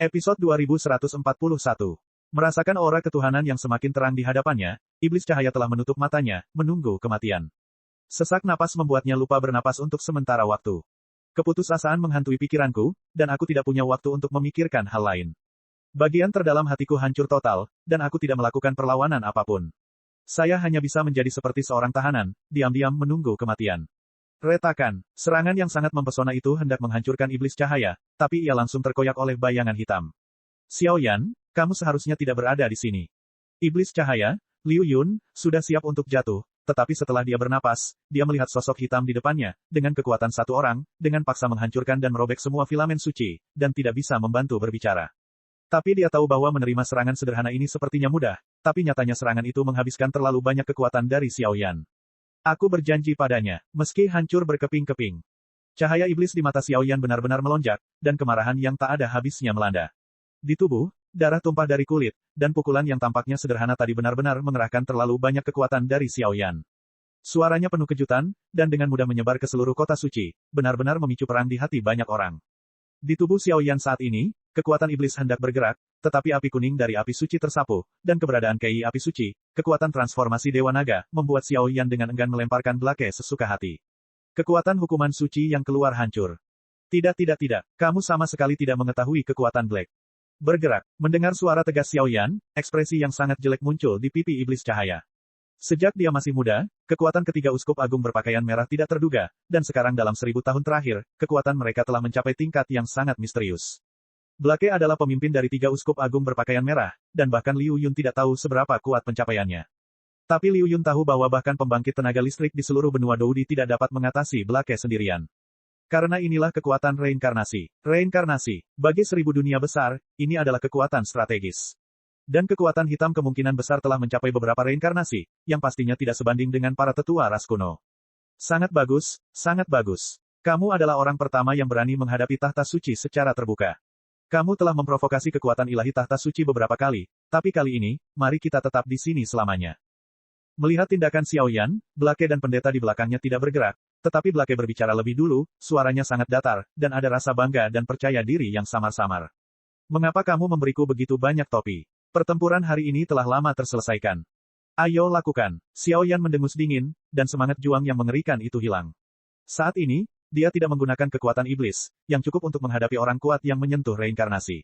Episode 2141. Merasakan aura ketuhanan yang semakin terang di hadapannya, iblis cahaya telah menutup matanya, menunggu kematian. Sesak napas membuatnya lupa bernapas untuk sementara waktu. Keputusasaan menghantui pikiranku, dan aku tidak punya waktu untuk memikirkan hal lain. Bagian terdalam hatiku hancur total, dan aku tidak melakukan perlawanan apapun. Saya hanya bisa menjadi seperti seorang tahanan, diam-diam menunggu kematian. Retakan, serangan yang sangat mempesona itu hendak menghancurkan iblis cahaya, tapi ia langsung terkoyak oleh bayangan hitam. Xiao Yan, kamu seharusnya tidak berada di sini. Iblis cahaya, Liu Yun, sudah siap untuk jatuh, tetapi setelah dia bernapas, dia melihat sosok hitam di depannya, dengan kekuatan satu orang, dengan paksa menghancurkan dan merobek semua filamen suci, dan tidak bisa membantu berbicara. Tapi dia tahu bahwa menerima serangan sederhana ini sepertinya mudah, tapi nyatanya serangan itu menghabiskan terlalu banyak kekuatan dari Xiao Yan. Aku berjanji padanya, meski hancur berkeping-keping. Cahaya iblis di mata Xiao Yan benar-benar melonjak, dan kemarahan yang tak ada habisnya melanda. Di tubuh, darah tumpah dari kulit, dan pukulan yang tampaknya sederhana tadi benar-benar mengerahkan terlalu banyak kekuatan dari Xiao Yan. Suaranya penuh kejutan, dan dengan mudah menyebar ke seluruh kota suci, benar-benar memicu perang di hati banyak orang. Di tubuh Xiao Yan saat ini, kekuatan iblis hendak bergerak, tetapi api kuning dari api suci tersapu, dan keberadaan Kei api suci, kekuatan transformasi Dewa Naga, membuat Xiao Yan dengan enggan melemparkan blake sesuka hati. Kekuatan hukuman suci yang keluar hancur. Tidak, kamu sama sekali tidak mengetahui kekuatan Black. Bergerak, mendengar suara tegas Xiao Yan, ekspresi yang sangat jelek muncul di pipi iblis cahaya. Sejak dia masih muda, kekuatan ketiga uskup agung berpakaian merah tidak terduga, dan sekarang dalam 1000 tahun terakhir, kekuatan mereka telah mencapai tingkat yang sangat misterius. Blake adalah pemimpin dari 3 uskup agung berpakaian merah, dan bahkan Liu Yun tidak tahu seberapa kuat pencapaiannya. Tapi Liu Yun tahu bahwa bahkan pembangkit tenaga listrik di seluruh benua Doudi tidak dapat mengatasi Blake sendirian. Karena inilah kekuatan reinkarnasi. Reinkarnasi, bagi 1000 dunia besar, ini adalah kekuatan strategis. Dan kekuatan hitam kemungkinan besar telah mencapai beberapa reinkarnasi, yang pastinya tidak sebanding dengan para tetua ras kuno. Sangat bagus, sangat bagus. Kamu adalah orang pertama yang berani menghadapi tahta suci secara terbuka. Kamu telah memprovokasi kekuatan ilahi tahta suci beberapa kali, tapi kali ini, mari kita tetap di sini selamanya. Melihat tindakan Xiao Yan, Blake dan pendeta di belakangnya tidak bergerak, tetapi Blake berbicara lebih dulu, suaranya sangat datar, dan ada rasa bangga dan percaya diri yang samar-samar. Mengapa kamu memberiku begitu banyak topi? Pertempuran hari ini telah lama terselesaikan. Ayo lakukan. Xiao Yan mendengus dingin, dan semangat juang yang mengerikan itu hilang. Saat ini, dia tidak menggunakan kekuatan iblis, yang cukup untuk menghadapi orang kuat yang menyentuh reinkarnasi.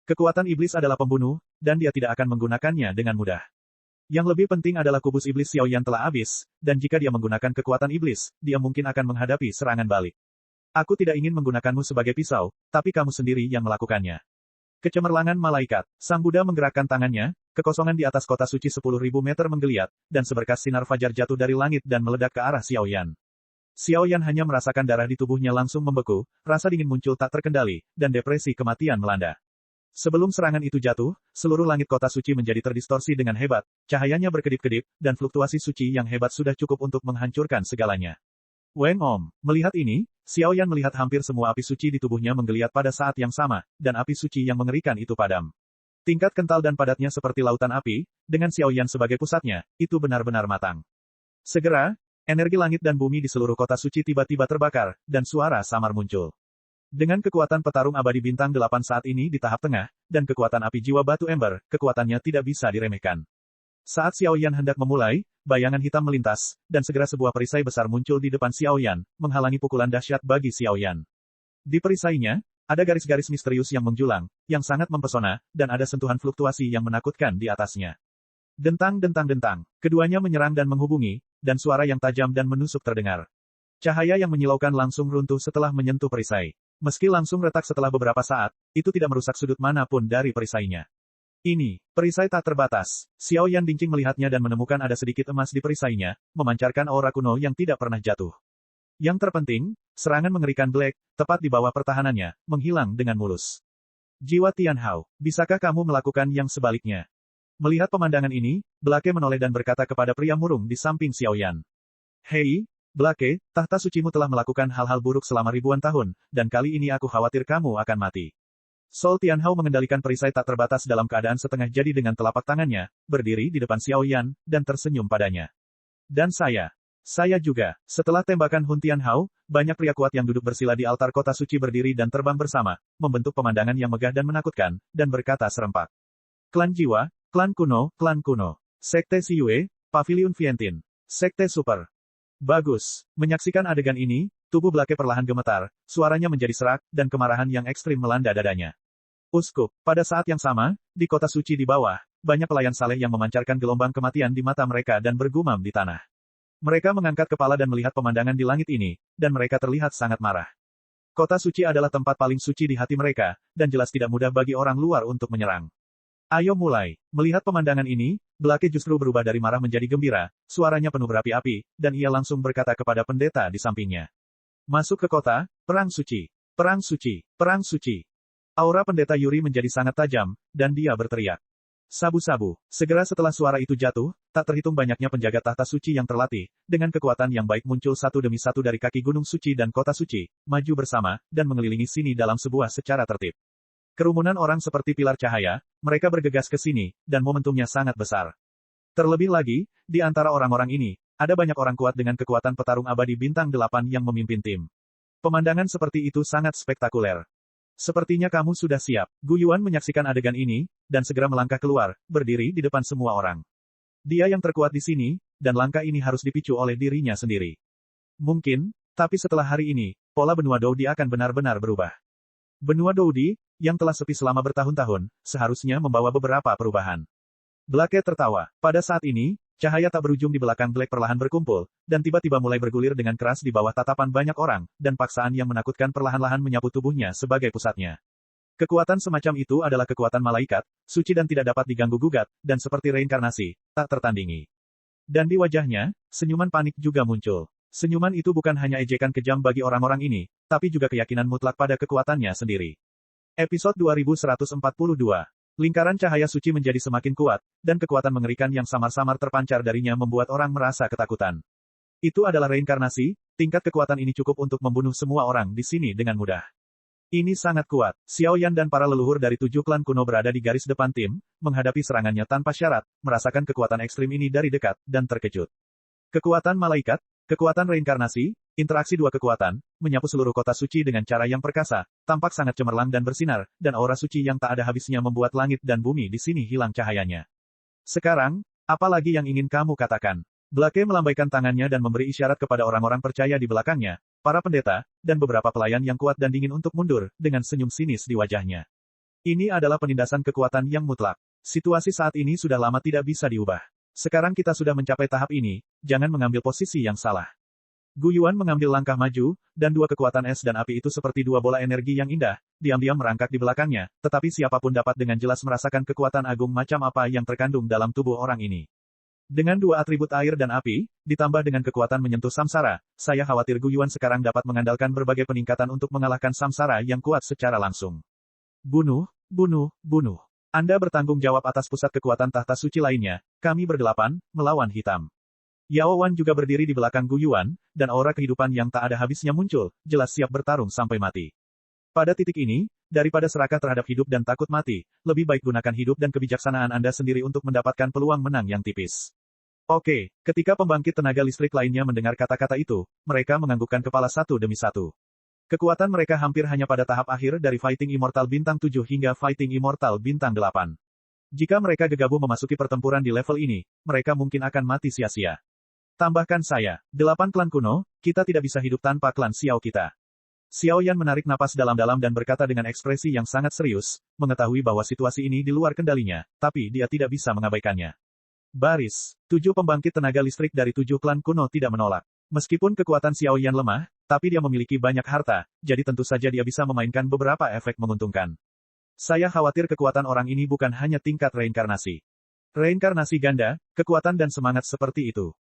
Kekuatan iblis adalah pembunuh, dan dia tidak akan menggunakannya dengan mudah. Yang lebih penting adalah kubus iblis Xiao Yan telah habis, dan jika dia menggunakan kekuatan iblis, dia mungkin akan menghadapi serangan balik. Aku tidak ingin menggunakanmu sebagai pisau, tapi kamu sendiri yang melakukannya. Kecemerlangan malaikat. Sang Buddha menggerakkan tangannya, kekosongan di atas kota suci 10.000 meter menggeliat, dan seberkas sinar fajar jatuh dari langit dan meledak ke arah Xiao Yan. Xiao Yan hanya merasakan darah di tubuhnya langsung membeku, rasa dingin muncul tak terkendali, dan depresi kematian melanda. Sebelum serangan itu jatuh, seluruh langit kota suci menjadi terdistorsi dengan hebat, cahayanya berkedip-kedip, dan fluktuasi suci yang hebat sudah cukup untuk menghancurkan segalanya. Weng Om, melihat ini, Xiao Yan melihat hampir semua api suci di tubuhnya menggeliat pada saat yang sama, dan api suci yang mengerikan itu padam. Tingkat kental dan padatnya seperti lautan api, dengan Xiao Yan sebagai pusatnya, itu benar-benar matang. Segera, energi langit dan bumi di seluruh kota suci tiba-tiba terbakar, dan suara samar muncul. Dengan kekuatan petarung abadi bintang 8 saat ini di tahap tengah, dan kekuatan api jiwa batu ember, kekuatannya tidak bisa diremehkan. Saat Xiao Yan hendak memulai, bayangan hitam melintas, dan segera sebuah perisai besar muncul di depan Xiao Yan, menghalangi pukulan dahsyat bagi Xiao Yan. Di perisainya, ada garis-garis misterius yang menjulang, yang sangat mempesona, dan ada sentuhan fluktuasi yang menakutkan di atasnya. Dentang, keduanya menyerang dan menghubungi, dan suara yang tajam dan menusuk terdengar. Cahaya yang menyilaukan langsung runtuh setelah menyentuh perisai. Meski langsung retak setelah beberapa saat, itu tidak merusak sudut manapun dari perisainya. Ini, perisai tak terbatas. Xiao Yan Dingcing melihatnya dan menemukan ada sedikit emas di perisainya, memancarkan aura kuno yang tidak pernah jatuh. Yang terpenting, serangan mengerikan Black, tepat di bawah pertahanannya, menghilang dengan mulus. Jiwa Tianhao, bisakah kamu melakukan yang sebaliknya? Melihat pemandangan ini, Blake menoleh dan berkata kepada pria murung di samping Xiao Yan. Hei, Blake, tahta sucimu telah melakukan hal-hal buruk selama ribuan tahun, dan kali ini aku khawatir kamu akan mati. Sol Tianhao mengendalikan perisai tak terbatas dalam keadaan setengah jadi dengan telapak tangannya, berdiri di depan Xiao Yan, dan tersenyum padanya. Dan saya. Saya juga. Setelah tembakan Hun Tianhao, banyak pria kuat yang duduk bersila di altar kota suci berdiri dan terbang bersama, membentuk pemandangan yang megah dan menakutkan, dan berkata serempak. Klan Jiwa, Klan Kuno, Sekte Siyue, Pavilion Vientin, Sekte Super. Bagus. Menyaksikan adegan ini, tubuh Blake perlahan gemetar, suaranya menjadi serak, dan kemarahan yang ekstrim melanda dadanya. Uskup, pada saat yang sama, di kota suci di bawah, banyak pelayan saleh yang memancarkan gelombang kematian di mata mereka dan bergumam di tanah. Mereka mengangkat kepala dan melihat pemandangan di langit ini, dan mereka terlihat sangat marah. Kota suci adalah tempat paling suci di hati mereka, dan jelas tidak mudah bagi orang luar untuk menyerang. Ayo mulai. Melihat pemandangan ini, Blake justru berubah dari marah menjadi gembira, suaranya penuh berapi-api, dan ia langsung berkata kepada pendeta di sampingnya. Masuk ke kota, perang suci. Perang suci. Perang suci. Aura pendeta Yuri menjadi sangat tajam, dan dia berteriak. Sabu-sabu. Segera setelah suara itu jatuh, tak terhitung banyaknya penjaga tahta suci yang terlatih, dengan kekuatan yang baik muncul satu demi satu dari kaki gunung suci dan kota suci, maju bersama, dan mengelilingi sini dalam sebuah secara tertib. Kerumunan orang seperti pilar cahaya, mereka bergegas ke sini, dan momentumnya sangat besar. Terlebih lagi, di antara orang-orang ini, ada banyak orang kuat dengan kekuatan petarung abadi bintang 8 yang memimpin tim. Pemandangan seperti itu sangat spektakuler. Sepertinya kamu sudah siap. Gu Yuan menyaksikan adegan ini, dan segera melangkah keluar, berdiri di depan semua orang. Dia yang terkuat di sini, dan langkah ini harus dipicu oleh dirinya sendiri. Mungkin, tapi setelah hari ini, pola benua Doudi akan benar-benar berubah. Benua Doudi, yang telah sepi selama bertahun-tahun, seharusnya membawa beberapa perubahan. Blake tertawa. Pada saat ini, cahaya tak berujung di belakang Blake perlahan berkumpul, dan tiba-tiba mulai bergulir dengan keras di bawah tatapan banyak orang, dan paksaan yang menakutkan perlahan-lahan menyapu tubuhnya sebagai pusatnya. Kekuatan semacam itu adalah kekuatan malaikat, suci dan tidak dapat diganggu-gugat, dan seperti reinkarnasi, tak tertandingi. Dan di wajahnya, senyuman panik juga muncul. Senyuman itu bukan hanya ejekan kejam bagi orang-orang ini, tapi juga keyakinan mutlak pada kekuatannya sendiri. Episode 2142. Lingkaran cahaya suci menjadi semakin kuat, dan kekuatan mengerikan yang samar-samar terpancar darinya membuat orang merasa ketakutan. Itu adalah reinkarnasi, tingkat kekuatan ini cukup untuk membunuh semua orang di sini dengan mudah. Ini sangat kuat. Xiao Yan dan para leluhur dari 7 klan kuno berada di garis depan tim, menghadapi serangannya tanpa syarat, merasakan kekuatan ekstrim ini dari dekat, dan terkejut. Kekuatan malaikat, kekuatan reinkarnasi, interaksi dua kekuatan, menyapu seluruh kota suci dengan cara yang perkasa, tampak sangat cemerlang dan bersinar, dan aura suci yang tak ada habisnya membuat langit dan bumi di sini hilang cahayanya. Sekarang, apa lagi yang ingin kamu katakan? Blake melambaikan tangannya dan memberi isyarat kepada orang-orang percaya di belakangnya, para pendeta, dan beberapa pelayan yang kuat dan dingin untuk mundur, dengan senyum sinis di wajahnya. Ini adalah penindasan kekuatan yang mutlak. Situasi saat ini sudah lama tidak bisa diubah. Sekarang kita sudah mencapai tahap ini, jangan mengambil posisi yang salah. Gu Yuan mengambil langkah maju, dan dua kekuatan es dan api itu seperti dua bola energi yang indah, diam-diam merangkak di belakangnya, tetapi siapapun dapat dengan jelas merasakan kekuatan agung macam apa yang terkandung dalam tubuh orang ini. Dengan dua atribut air dan api, ditambah dengan kekuatan menyentuh samsara, saya khawatir Gu Yuan sekarang dapat mengandalkan berbagai peningkatan untuk mengalahkan samsara yang kuat secara langsung. Bunuh, bunuh, bunuh. Anda bertanggung jawab atas pusat kekuatan tahta suci lainnya, kami berdelapan, melawan hitam. Yao Wan juga berdiri di belakang Gu Yuan, dan aura kehidupan yang tak ada habisnya muncul, jelas siap bertarung sampai mati. Pada titik ini, daripada serakah terhadap hidup dan takut mati, lebih baik gunakan hidup dan kebijaksanaan Anda sendiri untuk mendapatkan peluang menang yang tipis. Oke, ketika pembangkit tenaga listrik lainnya mendengar kata-kata itu, mereka menganggukkan kepala satu demi satu. Kekuatan mereka hampir hanya pada tahap akhir dari Fighting Immortal Bintang 7 hingga Fighting Immortal Bintang 8. Jika mereka gegabah memasuki pertempuran di level ini, mereka mungkin akan mati sia-sia. Tambahkan saya, 8 klan kuno, kita tidak bisa hidup tanpa klan Xiao kita. Xiao Yan menarik napas dalam-dalam dan berkata dengan ekspresi yang sangat serius, mengetahui bahwa situasi ini di luar kendalinya, tapi dia tidak bisa mengabaikannya. Baris, 7 pembangkit tenaga listrik dari 7 klan kuno tidak menolak. Meskipun kekuatan Xiao Yan lemah, tapi dia memiliki banyak harta, jadi tentu saja dia bisa memainkan beberapa efek menguntungkan. Saya khawatir kekuatan orang ini bukan hanya tingkat reinkarnasi. Reinkarnasi ganda, kekuatan dan semangat seperti itu.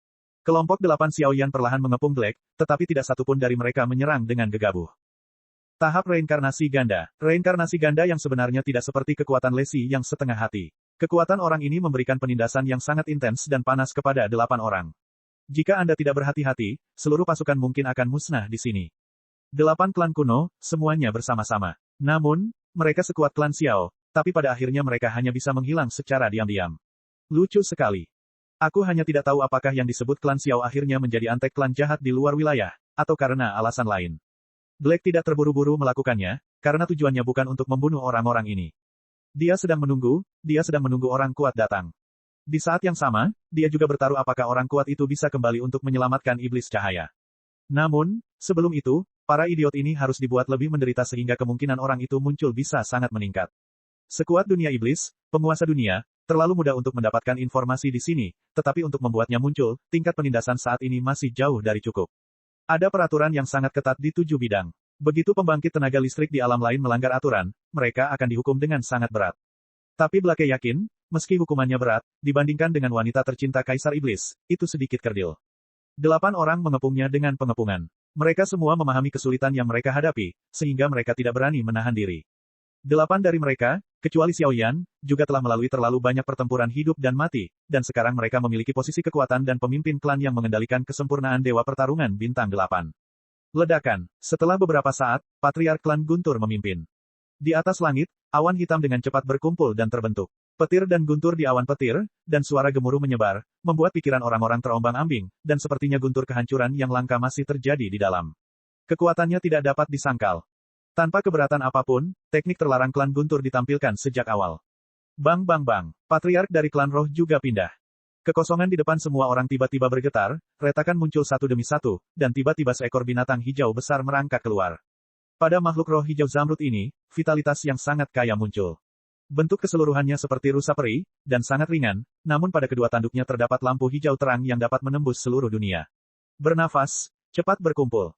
Kelompok 8 Xiao Yan perlahan mengepung Black, tetapi tidak satupun dari mereka menyerang dengan gegabah. Tahap reinkarnasi ganda. Reinkarnasi ganda yang sebenarnya tidak seperti kekuatan Lesi yang setengah hati. Kekuatan orang ini memberikan penindasan yang sangat intens dan panas kepada 8 orang. Jika Anda tidak berhati-hati, seluruh pasukan mungkin akan musnah di sini. 8 klan kuno, semuanya bersama-sama. Namun, mereka sekuat klan Xiao, tapi pada akhirnya mereka hanya bisa menghilang secara diam-diam. Lucu sekali. Aku hanya tidak tahu apakah yang disebut klan Xiao akhirnya menjadi antek klan jahat di luar wilayah, atau karena alasan lain. Black tidak terburu-buru melakukannya, karena tujuannya bukan untuk membunuh orang-orang ini. Dia sedang menunggu orang kuat datang. Di saat yang sama, dia juga bertaruh apakah orang kuat itu bisa kembali untuk menyelamatkan iblis cahaya. Namun, sebelum itu, para idiot ini harus dibuat lebih menderita sehingga kemungkinan orang itu muncul bisa sangat meningkat. Sekuat dunia iblis, penguasa dunia, terlalu mudah untuk mendapatkan informasi di sini, tetapi untuk membuatnya muncul, tingkat penindasan saat ini masih jauh dari cukup. Ada peraturan yang sangat ketat di 7 bidang. Begitu pembangkit tenaga listrik di alam lain melanggar aturan, mereka akan dihukum dengan sangat berat. Tapi Blake yakin, meski hukumannya berat, dibandingkan dengan wanita tercinta Kaisar Iblis, itu sedikit kerdil. 8 orang mengepungnya dengan pengepungan. Mereka semua memahami kesulitan yang mereka hadapi, sehingga mereka tidak berani menahan diri. 8 dari mereka, kecuali Xiao Yan, juga telah melalui terlalu banyak pertempuran hidup dan mati, dan sekarang mereka memiliki posisi kekuatan dan pemimpin klan yang mengendalikan kesempurnaan Dewa Pertarungan Bintang 8. Ledakan. Setelah beberapa saat, Patriark Klan Guntur memimpin. Di atas langit, awan hitam dengan cepat berkumpul dan terbentuk. Petir dan guntur di awan petir, dan suara gemuruh menyebar, membuat pikiran orang-orang terombang-ambing, dan sepertinya guntur kehancuran yang langka masih terjadi di dalam. Kekuatannya tidak dapat disangkal. Tanpa keberatan apapun, teknik terlarang klan Guntur ditampilkan sejak awal. Bang bang bang, Patriark dari klan Roh juga pindah. Kekosongan di depan semua orang tiba-tiba bergetar, retakan muncul satu demi satu, dan tiba-tiba seekor binatang hijau besar merangkak keluar. Pada makhluk roh hijau zamrud ini, vitalitas yang sangat kaya muncul. Bentuk keseluruhannya seperti rusa peri, dan sangat ringan, namun pada kedua tanduknya terdapat lampu hijau terang yang dapat menembus seluruh dunia. Bernafas, cepat berkumpul.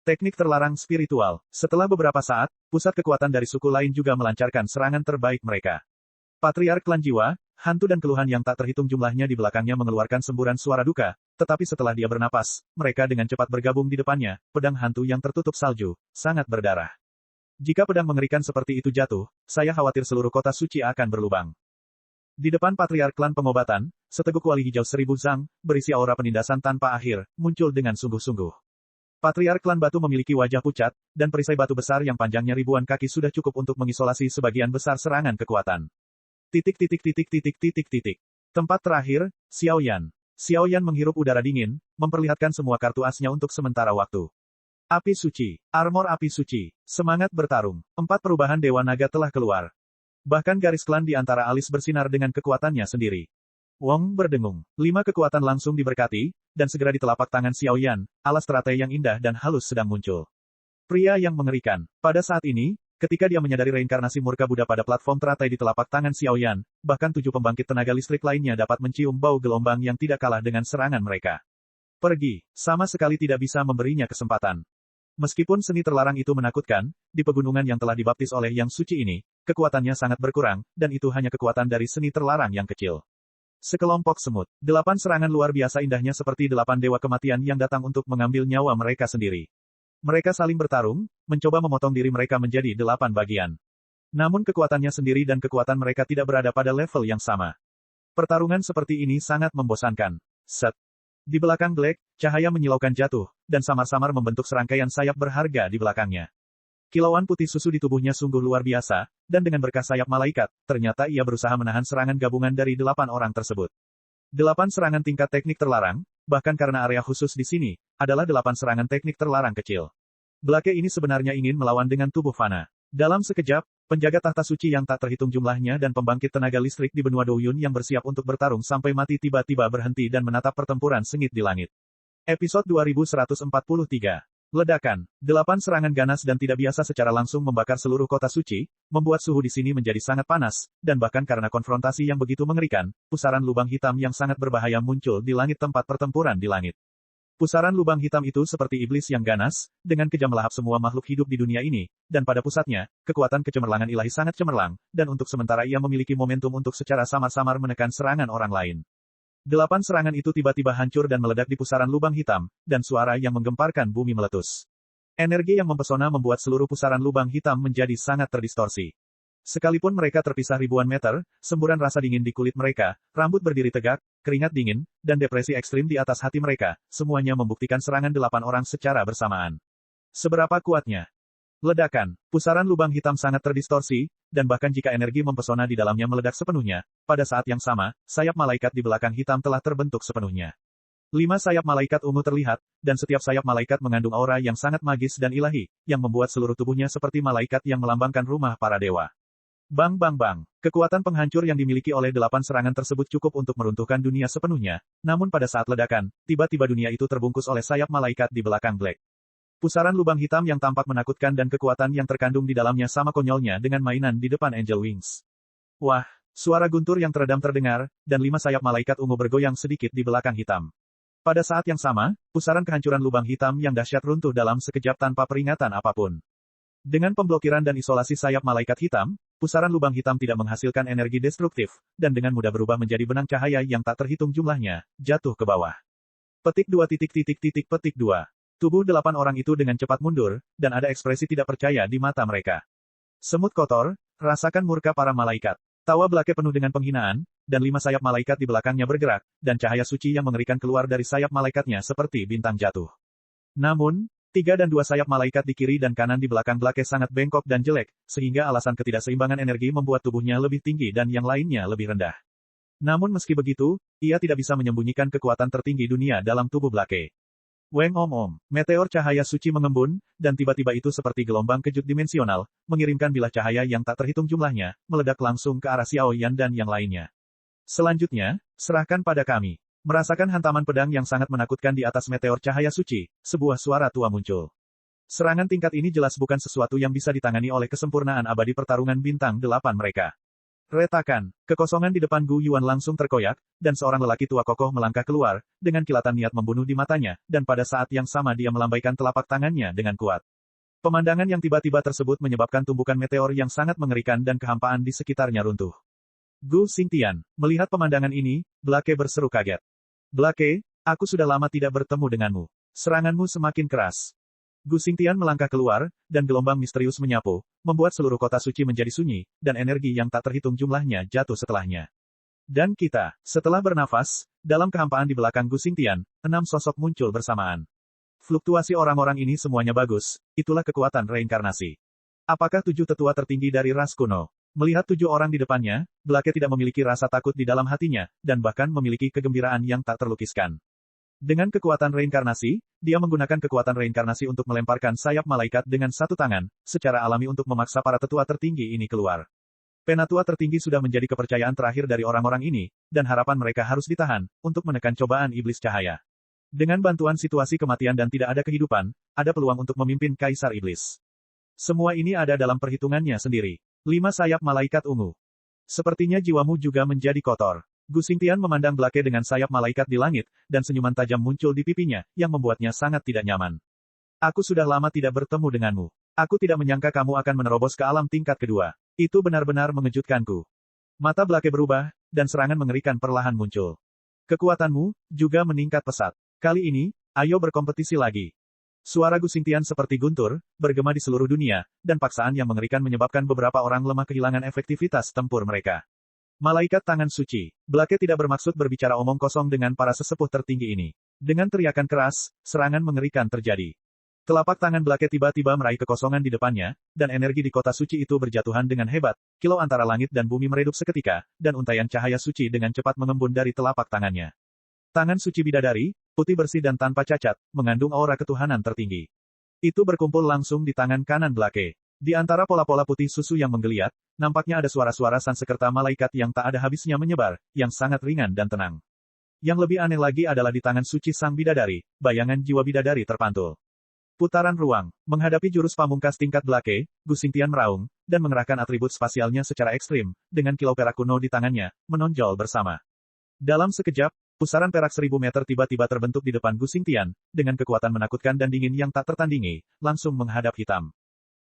Teknik terlarang spiritual. Setelah beberapa saat, pusat kekuatan dari suku lain juga melancarkan serangan terbaik mereka. Patriark klan jiwa, hantu dan keluhan yang tak terhitung jumlahnya di belakangnya mengeluarkan semburan suara duka, tetapi setelah dia bernapas, mereka dengan cepat bergabung di depannya, pedang hantu yang tertutup salju, sangat berdarah. Jika pedang mengerikan seperti itu jatuh, saya khawatir seluruh kota suci akan berlubang. Di depan Patriark klan pengobatan, seteguk kuali hijau 1000 zang, berisi aura penindasan tanpa akhir, muncul dengan sungguh-sungguh. Patriark klan batu memiliki wajah pucat, dan perisai batu besar yang panjangnya ribuan kaki sudah cukup untuk mengisolasi sebagian besar serangan kekuatan. Tempat terakhir, Xiao Yan. Xiao Yan menghirup udara dingin, memperlihatkan semua kartu asnya untuk sementara waktu. Api suci, armor api suci, semangat bertarung, 4 perubahan Dewa Naga telah keluar. Bahkan garis klan di antara alis bersinar dengan kekuatannya sendiri. Wong berdengung. 5 kekuatan langsung diberkati, dan segera di telapak tangan Xiao Yan, alas teratai yang indah dan halus sedang muncul. Pria yang mengerikan. Pada saat ini, ketika dia menyadari reinkarnasi murka Buddha pada platform teratai di telapak tangan Xiao Yan, bahkan 7 pembangkit tenaga listrik lainnya dapat mencium bau gelombang yang tidak kalah dengan serangan mereka. Pergi, sama sekali tidak bisa memberinya kesempatan. Meskipun seni terlarang itu menakutkan, di pegunungan yang telah dibaptis oleh Yang Suci ini, kekuatannya sangat berkurang, dan itu hanya kekuatan dari seni terlarang yang kecil. Sekelompok semut. 8 serangan luar biasa indahnya seperti 8 dewa kematian yang datang untuk mengambil nyawa mereka sendiri. Mereka saling bertarung, mencoba memotong diri mereka menjadi 8 bagian. Namun kekuatannya sendiri dan kekuatan mereka tidak berada pada level yang sama. Pertarungan seperti ini sangat membosankan. Set. Di belakang Black, cahaya menyilaukan jatuh, dan samar-samar membentuk serangkaian sayap berharga di belakangnya. Kilauan putih susu di tubuhnya sungguh luar biasa, dan dengan berkah sayap malaikat, ternyata ia berusaha menahan serangan gabungan dari 8 orang tersebut. 8 serangan tingkat teknik terlarang, bahkan karena area khusus di sini, adalah 8 serangan teknik terlarang kecil. Blake ini sebenarnya ingin melawan dengan tubuh fana. Dalam sekejap, penjaga tahta suci yang tak terhitung jumlahnya dan pembangkit tenaga listrik di benua Douyun yang bersiap untuk bertarung sampai mati tiba-tiba berhenti dan menatap pertempuran sengit di langit. Episode 2143. Ledakan. 8 serangan ganas dan tidak biasa secara langsung membakar seluruh kota suci, membuat suhu di sini menjadi sangat panas, dan bahkan karena konfrontasi yang begitu mengerikan, pusaran lubang hitam yang sangat berbahaya muncul di langit tempat pertempuran di langit. Pusaran lubang hitam itu seperti iblis yang ganas, dengan kejam melahap semua makhluk hidup di dunia ini, dan pada pusatnya, kekuatan kecemerlangan ilahi sangat cemerlang, dan untuk sementara ia memiliki momentum untuk secara samar-samar menekan serangan orang lain. 8 serangan itu tiba-tiba hancur dan meledak di pusaran lubang hitam, dan suara yang menggemparkan bumi meletus. Energi yang mempesona membuat seluruh pusaran lubang hitam menjadi sangat terdistorsi. Sekalipun mereka terpisah ribuan meter, semburan rasa dingin di kulit mereka, rambut berdiri tegak, keringat dingin, dan depresi ekstrim di atas hati mereka, semuanya membuktikan serangan 8 orang secara bersamaan. Seberapa kuatnya? Ledakan. Pusaran lubang hitam sangat terdistorsi, dan bahkan jika energi mempesona di dalamnya meledak sepenuhnya, pada saat yang sama, sayap malaikat di belakang hitam telah terbentuk sepenuhnya. 5 sayap malaikat ungu terlihat, dan setiap sayap malaikat mengandung aura yang sangat magis dan ilahi, yang membuat seluruh tubuhnya seperti malaikat yang melambangkan rumah para dewa. Bang bang bang. Kekuatan penghancur yang dimiliki oleh 8 serangan tersebut cukup untuk meruntuhkan dunia sepenuhnya, namun pada saat ledakan, tiba-tiba dunia itu terbungkus oleh sayap malaikat di belakang Black. Pusaran lubang hitam yang tampak menakutkan dan kekuatan yang terkandung di dalamnya sama konyolnya dengan mainan di depan Angel Wings. Wah, suara guntur yang teredam terdengar, dan 5 sayap malaikat ungu bergoyang sedikit di belakang hitam. Pada saat yang sama, pusaran kehancuran lubang hitam yang dahsyat runtuh dalam sekejap tanpa peringatan apapun. Dengan pemblokiran dan isolasi sayap malaikat hitam, pusaran lubang hitam tidak menghasilkan energi destruktif, dan dengan mudah berubah menjadi benang cahaya yang tak terhitung jumlahnya, jatuh ke bawah. Petik 2 petik 2. Tubuh 8 orang itu dengan cepat mundur, dan ada ekspresi tidak percaya di mata mereka. Semut kotor, rasakan murka para malaikat. Tawa Blake penuh dengan penghinaan, dan 5 sayap malaikat di belakangnya bergerak, dan cahaya suci yang mengerikan keluar dari sayap malaikatnya seperti bintang jatuh. Namun, 3 dan 2 sayap malaikat di kiri dan kanan di belakang Blake sangat bengkok dan jelek, sehingga alasan ketidakseimbangan energi membuat tubuhnya lebih tinggi dan yang lainnya lebih rendah. Namun meski begitu, ia tidak bisa menyembunyikan kekuatan tertinggi dunia dalam tubuh Blake. Weng om. Meteor cahaya suci mengembun, dan tiba-tiba itu seperti gelombang kejut dimensional, mengirimkan bilah cahaya yang tak terhitung jumlahnya, meledak langsung ke arah Xiao Yan dan yang lainnya. Selanjutnya, serahkan pada kami. Merasakan hantaman pedang yang sangat menakutkan di atas meteor cahaya suci, sebuah suara tua muncul. Serangan tingkat ini jelas bukan sesuatu yang bisa ditangani oleh kesempurnaan abadi pertarungan bintang 8 mereka. Retakan. Kekosongan di depan Gu Yuan langsung terkoyak, dan seorang lelaki tua kokoh melangkah keluar, dengan kilatan niat membunuh di matanya, dan pada saat yang sama dia melambaikan telapak tangannya dengan kuat. Pemandangan yang tiba-tiba tersebut menyebabkan tumbukan meteor yang sangat mengerikan dan kehampaan di sekitarnya runtuh. Gu Xingtian, melihat pemandangan ini, Blake berseru kaget. Blake, aku sudah lama tidak bertemu denganmu. Seranganmu semakin keras. Gu Xingtian melangkah keluar, dan gelombang misterius menyapu, membuat seluruh kota suci menjadi sunyi, dan energi yang tak terhitung jumlahnya jatuh setelahnya. Dan kita, setelah bernafas, dalam kehampaan di belakang Gu Xingtian, 6 sosok muncul bersamaan. Fluktuasi orang-orang ini semuanya bagus, itulah kekuatan reinkarnasi. Apakah 7 tetua tertinggi dari ras kuno? Melihat 7 orang di depannya, Blake tidak memiliki rasa takut di dalam hatinya, dan bahkan memiliki kegembiraan yang tak terlukiskan. Dengan kekuatan reinkarnasi, dia menggunakan kekuatan reinkarnasi untuk melemparkan sayap malaikat dengan satu tangan, secara alami untuk memaksa para tetua tertinggi ini keluar. Penatua tertinggi sudah menjadi kepercayaan terakhir dari orang-orang ini, dan harapan mereka harus ditahan, untuk menekan cobaan iblis cahaya. Dengan bantuan situasi kematian dan tidak ada kehidupan, ada peluang untuk memimpin Kaisar Iblis. Semua ini ada dalam perhitungannya sendiri. 5 sayap malaikat ungu. Sepertinya jiwamu juga menjadi kotor. Gu Xingtian memandang Blake dengan sayap malaikat di langit, dan senyuman tajam muncul di pipinya, yang membuatnya sangat tidak nyaman. Aku sudah lama tidak bertemu denganmu. Aku tidak menyangka kamu akan menerobos ke alam tingkat kedua. Itu benar-benar mengejutkanku. Mata Blake berubah, dan serangan mengerikan perlahan muncul. Kekuatanmu juga meningkat pesat. Kali ini, ayo berkompetisi lagi. Suara Gu Xingtian seperti guntur, bergema di seluruh dunia, dan paksaan yang mengerikan menyebabkan beberapa orang lemah kehilangan efektivitas tempur mereka. Malaikat tangan suci. Blake tidak bermaksud berbicara omong kosong dengan para sesepuh tertinggi ini. Dengan teriakan keras, serangan mengerikan terjadi. Telapak tangan Blake tiba-tiba meraih kekosongan di depannya, dan energi di kota suci itu berjatuhan dengan hebat, kilau antara langit dan bumi meredup seketika, dan untaian cahaya suci dengan cepat mengembun dari telapak tangannya. Tangan suci bidadari, putih bersih dan tanpa cacat, mengandung aura ketuhanan tertinggi. Itu berkumpul langsung di tangan kanan Blake. Di antara pola-pola putih susu yang menggeliat, nampaknya ada suara-suara sansekerta malaikat yang tak ada habisnya menyebar, yang sangat ringan dan tenang. Yang lebih aneh lagi adalah di tangan suci sang bidadari, bayangan jiwa bidadari terpantul. Putaran ruang. Menghadapi jurus pamungkas tingkat Blake, Gu Xingtian meraung, dan mengerahkan atribut spasialnya secara ekstrim, dengan kilau perak kuno di tangannya, menonjol bersama. Dalam sekejap, pusaran perak 1000 meter tiba-tiba terbentuk di depan Gu Xingtian, dengan kekuatan menakutkan dan dingin yang tak tertandingi, langsung menghadap hitam.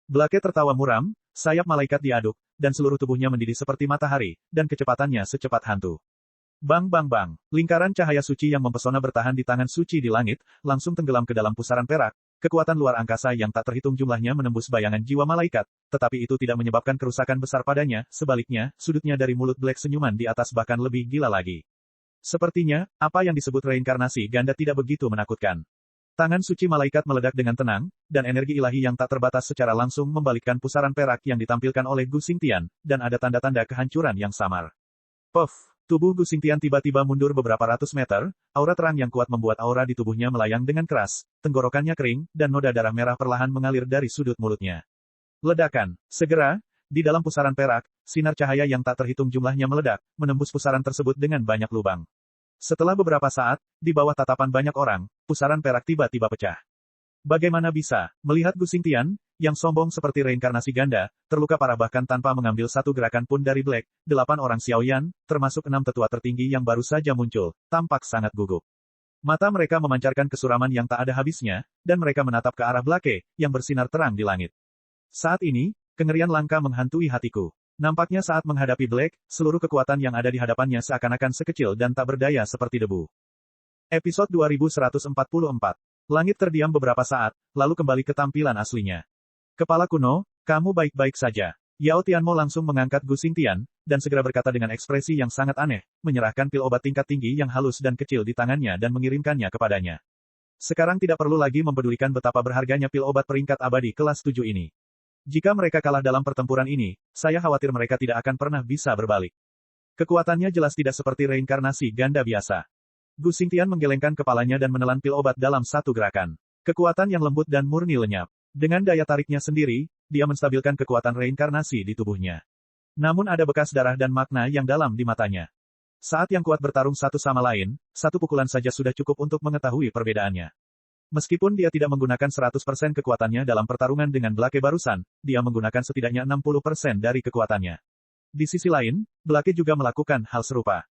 Blake tertawa muram, sayap malaikat diaduk, dan seluruh tubuhnya mendidih seperti matahari, dan kecepatannya secepat hantu. Bang bang bang, lingkaran cahaya suci yang mempesona bertahan di tangan suci di langit, langsung tenggelam ke dalam pusaran perak, kekuatan luar angkasa yang tak terhitung jumlahnya menembus bayangan jiwa malaikat, tetapi itu tidak menyebabkan kerusakan besar padanya, sebaliknya, sudutnya dari mulut Black senyuman di atas bahkan lebih gila lagi. Sepertinya, apa yang disebut reinkarnasi ganda tidak begitu menakutkan. Tangan suci malaikat meledak dengan tenang, dan energi ilahi yang tak terbatas secara langsung membalikkan pusaran perak yang ditampilkan oleh Gu Xingtian, dan ada tanda-tanda kehancuran yang samar. Puff! Tubuh Gu Xingtian tiba-tiba mundur beberapa ratus meter, aura terang yang kuat membuat aura di tubuhnya melayang dengan keras, tenggorokannya kering, dan noda darah merah perlahan mengalir dari sudut mulutnya. Ledakan! Segera, di dalam pusaran perak, sinar cahaya yang tak terhitung jumlahnya meledak, menembus pusaran tersebut dengan banyak lubang. Setelah beberapa saat, di bawah tatapan banyak orang, pusaran perak tiba-tiba pecah. Bagaimana bisa, melihat Gu Xingtian, yang sombong seperti reinkarnasi ganda, terluka parah bahkan tanpa mengambil satu gerakan pun dari Black, 8 orang Xiaoyan, termasuk 6 tetua tertinggi yang baru saja muncul, tampak sangat gugup. Mata mereka memancarkan kesuraman yang tak ada habisnya, dan mereka menatap ke arah Blake, yang bersinar terang di langit. Saat ini, kengerian langka menghantui hatiku. Nampaknya saat menghadapi Black, seluruh kekuatan yang ada di hadapannya seakan-akan sekecil dan tak berdaya seperti debu. Episode 2144. Langit terdiam beberapa saat, lalu kembali ke tampilan aslinya. Kepala kuno, kamu baik-baik saja. Yao Tianmo langsung mengangkat Gu Xingtian, dan segera berkata dengan ekspresi yang sangat aneh, menyerahkan pil obat tingkat tinggi yang halus dan kecil di tangannya dan mengirimkannya kepadanya. Sekarang tidak perlu lagi mempedulikan betapa berharganya pil obat peringkat abadi kelas 7 ini. Jika mereka kalah dalam pertempuran ini, saya khawatir mereka tidak akan pernah bisa berbalik. Kekuatannya jelas tidak seperti reinkarnasi ganda biasa. Gu Xingtian menggelengkan kepalanya dan menelan pil obat dalam satu gerakan. Kekuatan yang lembut dan murni lenyap. Dengan daya tariknya sendiri, dia menstabilkan kekuatan reinkarnasi di tubuhnya. Namun ada bekas darah dan makna yang dalam di matanya. Saat yang kuat bertarung satu sama lain, satu pukulan saja sudah cukup untuk mengetahui perbedaannya. Meskipun dia tidak menggunakan 100% kekuatannya dalam pertarungan dengan Blake barusan, dia menggunakan setidaknya 60% dari kekuatannya. Di sisi lain, Blake juga melakukan hal serupa.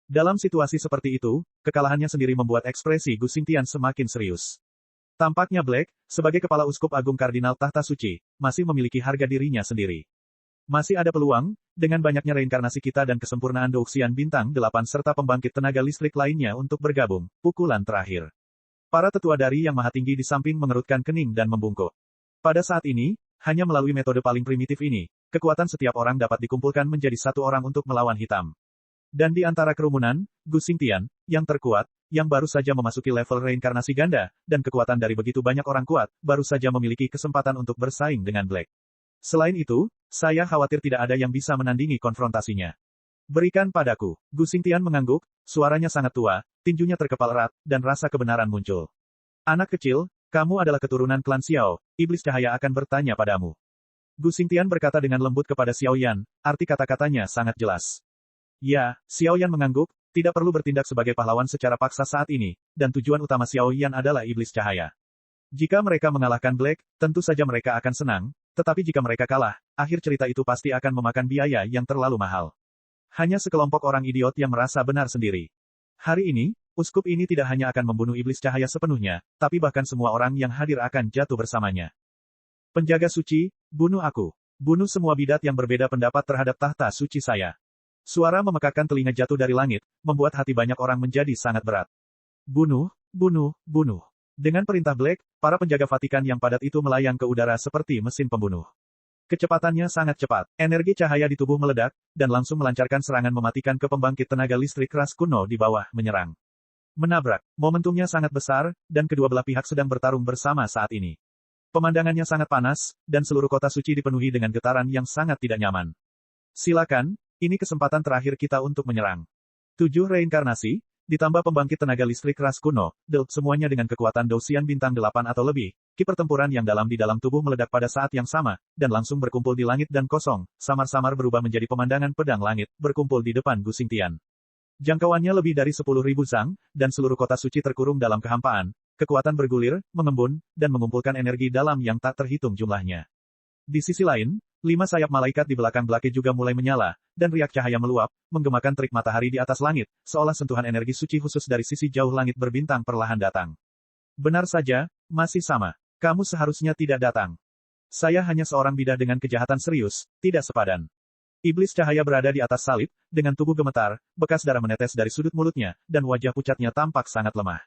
Dalam situasi seperti itu, kekalahannya sendiri membuat ekspresi Gu Xingtian semakin serius. Tampaknya Black, sebagai kepala uskup agung kardinal tahta suci, masih memiliki harga dirinya sendiri. Masih ada peluang, dengan banyaknya reinkarnasi kita dan kesempurnaan Douxian bintang 8 serta pembangkit tenaga listrik lainnya untuk bergabung. Pukulan terakhir. Para tetua dari yang maha tinggi di samping mengerutkan kening dan membungkuk. Pada saat ini, hanya melalui metode paling primitif ini, kekuatan setiap orang dapat dikumpulkan menjadi satu orang untuk melawan hitam. Dan di antara kerumunan, Gu Xingtian, yang terkuat, yang baru saja memasuki level reinkarnasi ganda, dan kekuatan dari begitu banyak orang kuat, baru saja memiliki kesempatan untuk bersaing dengan Black. Selain itu, saya khawatir tidak ada yang bisa menandingi konfrontasinya. Berikan padaku. Gu Xingtian mengangguk, suaranya sangat tua, tinjunya terkepal erat, dan rasa kebenaran muncul. Anak kecil, kamu adalah keturunan klan Xiao, iblis cahaya akan bertanya padamu. Gu Xingtian berkata dengan lembut kepada Xiao Yan, arti kata-katanya sangat jelas. Ya, Xiao Yan mengangguk, tidak perlu bertindak sebagai pahlawan secara paksa saat ini, dan tujuan utama Xiao Yan adalah iblis cahaya. Jika mereka mengalahkan Black, tentu saja mereka akan senang, tetapi jika mereka kalah, akhir cerita itu pasti akan memakan biaya yang terlalu mahal. Hanya sekelompok orang idiot yang merasa benar sendiri. Hari ini, uskup ini tidak hanya akan membunuh iblis cahaya sepenuhnya, tapi bahkan semua orang yang hadir akan jatuh bersamanya. Penjaga suci, bunuh aku. Bunuh semua bidat yang berbeda pendapat terhadap tahta suci saya. Suara memekakkan telinga jatuh dari langit, membuat hati banyak orang menjadi sangat berat. Bunuh, bunuh, bunuh. Dengan perintah Black, para penjaga Vatikan yang padat itu melayang ke udara seperti mesin pembunuh. Kecepatannya sangat cepat, energi cahaya di tubuh meledak, dan langsung melancarkan serangan mematikan ke pembangkit tenaga listrik keras kuno di bawah, menyerang. Menabrak, momentumnya sangat besar, dan kedua belah pihak sedang bertarung bersama saat ini. Pemandangannya sangat panas, dan seluruh kota suci dipenuhi dengan getaran yang sangat tidak nyaman. Silakan, ini kesempatan terakhir kita untuk menyerang. 7 reinkarnasi, ditambah pembangkit tenaga listrik keras kuno, semuanya dengan kekuatan Douxian bintang 8 atau lebih. Ki pertempuran yang dalam di dalam tubuh meledak pada saat yang sama, dan langsung berkumpul di langit dan kosong, samar-samar berubah menjadi pemandangan pedang langit, berkumpul di depan Gu Xingtian. Jangkauannya lebih dari 10.000 zang, dan seluruh kota suci terkurung dalam kehampaan, kekuatan bergulir, mengembun, dan mengumpulkan energi dalam yang tak terhitung jumlahnya. Di sisi lain, 5 sayap malaikat di belakang Blake juga mulai menyala, dan riak cahaya meluap, menggemakan terik matahari di atas langit, seolah sentuhan energi suci khusus dari sisi jauh langit berbintang perlahan datang. Benar saja, masih sama. Kamu seharusnya tidak datang. Saya hanya seorang bidah dengan kejahatan serius, tidak sepadan. Iblis cahaya berada di atas salib, dengan tubuh gemetar, bekas darah menetes dari sudut mulutnya, dan wajah pucatnya tampak sangat lemah.